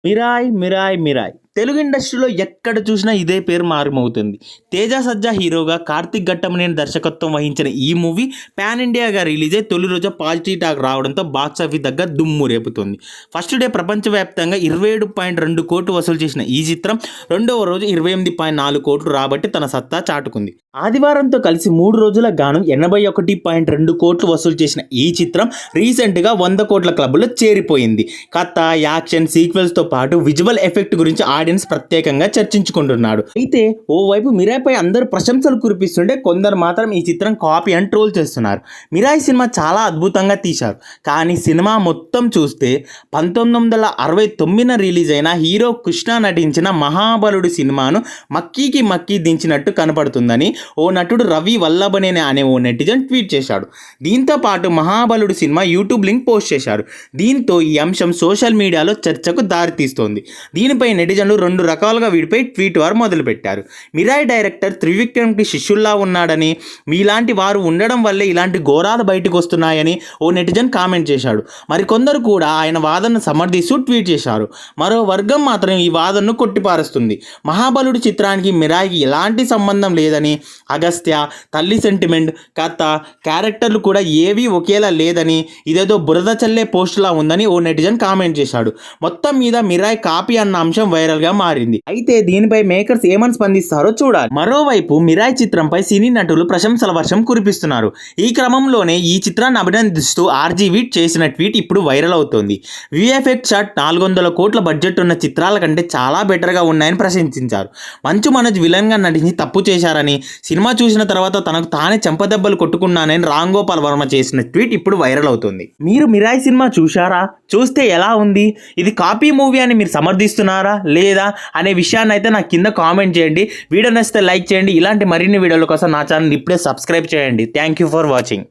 Mirai Mirai Mirai Telugu ఇండస్ట్రీలో ఎక్కడ చూసినా ఇదే పేరు మారుమవుతుంది. తేజ సజ్జా హీరోగా, కార్తిక్ ఘట్టమనేని దర్శకత్వం వహించిన ఈ మూవీ పాన్ ఇండియాగా రిలీజ్ అయ్యి తొలి రోజు పాజిటివ్ టాక్ రావడంతో బాక్స్ ఆఫీస్ దగ్గర దుమ్ము రేపుతుంది. ఫస్ట్ డే ప్రపంచవ్యాప్తంగా 27.2 కోట్లు వసూలు చేసిన ఈ చిత్రం రెండవ రోజు 28.4 కోట్లు రాబట్టి తన సత్తా చాటుకుంది. ఆదివారంతో కలిసి 3 రోజుల గాను 81.2 కోట్లు వసూలు చేసిన ఈ చిత్రం రీసెంట్గా 100 కోట్ల క్లబ్లో చేరిపోయింది. కథ, యాక్షన్, సీక్వెల్స్తో పాటు విజువల్ ఎఫెక్ట్ గురించి ఆడియన్స్ ప్రత్యేకంగా చర్చించుకుంటున్నాడు. అయితే ఓవైపు మిరాయ్పై అందరూ ప్రశంసలు కురిపిస్తుంటే కొందరు మాత్రం ఈ చిత్రం కాపీ అని ట్రోల్ చేస్తున్నారు. మిరాయ్ సినిమా చాలా అద్భుతంగా తీశారు, కానీ సినిమా మొత్తం చూస్తే 1969 రిలీజ్ అయిన హీరో కృష్ణ నటించిన మహాబలుడు సినిమాను మక్కీకి మక్కీ దించినట్టు కనపడుతుందని ఓ నటుడు రవి వల్లభనేని అనే ఓ నెటిజన్ ట్వీట్ చేశాడు. దీంతో పాటు మహాబలుడు సినిమా యూట్యూబ్ లింక్ పోస్ట్ చేశారు. దీంతో ఈ అంశం సోషల్ మీడియాలో చర్చకు దారితీస్తోంది. దీనిపై నెటిజన్లు 2 రకాలుగా వీడిపై ట్వీట్ వారు మొదలుపెట్టారు. మిరాయ్ డైరెక్టర్ త్రివిక్రమ్కి శిష్యుల్లా ఉన్నాడని, మీలాంటి వారు ఉండడం వల్లే ఇలాంటి ఘోరాలు బయటకు వస్తున్నాయని ఓ నెటిజన్ కామెంట్ చేశాడు. మరికొందరు కూడా ఆయన వాదనను సమర్థిస్తూ ట్వీట్ చేశారు. మరో వర్గం మాత్రం ఈ వాదనను కొట్టిపారుస్తుంది. మహాబలుడు చిత్రానికి మిరాయ్కి ఎలాంటి సంబంధం లేదని, అగస్త్య, తల్లి సెంటిమెంట్, కథ, క్యారెక్టర్లు కూడా ఏవీ ఒకేలా లేదని, ఇదేదో బురద చల్లే పోస్టులా ఉందని ఓ నెటిజన్ కామెంట్ చేశాడు. మొత్తం మీద మిరాయ్ కాపీ అన్న అంశం వైరల్గా మారింది. అయితే దీనిపై మేకర్స్ ఏమని స్పందిస్తారో చూడాలి. మరోవైపు మిరాయ్ చిత్రంపై సినీ నటులు ప్రశంసల వర్షం కురిపిస్తున్నారు. ఈ క్రమంలోనే ఈ చిత్రాన్ని అభినందిస్తూ ఆర్జీవి చేసిన ట్వీట్ ఇప్పుడు వైరల్ అవుతోంది. విఎఫ్ఎక్స్ షాట్ 400 కోట్ల బడ్జెట్ ఉన్న చిత్రాల కంటే చాలా బెటర్గా ఉన్నాయని ప్రశంసించారు. మంచు మనోజ్ విలన్గా నటించి తప్పు చేశారని, సినిమా చూసిన తర్వాత తనకు తానే చెంపదెబ్బలు కొట్టుకున్నానని రామ్ గోపాల్ వర్మ చేసిన ట్వీట్ ఇప్పుడు వైరల్ అవుతుంది. మీరు మిరాయ్ సినిమా చూశారా? చూస్తే ఎలా ఉంది? ఇది కాపీ మూవీ అని మీరు సమర్థిస్తున్నారా లేదా అనే విషయాన్ని అయితే నాకు కింద కామెంట్ చేయండి. వీడియో నచ్చితే లైక్ చేయండి. ఇలాంటి మరిన్ని వీడియోల కోసం నా ఛానల్ ఇప్పుడే సబ్స్క్రైబ్ చేయండి. Thank you for watching.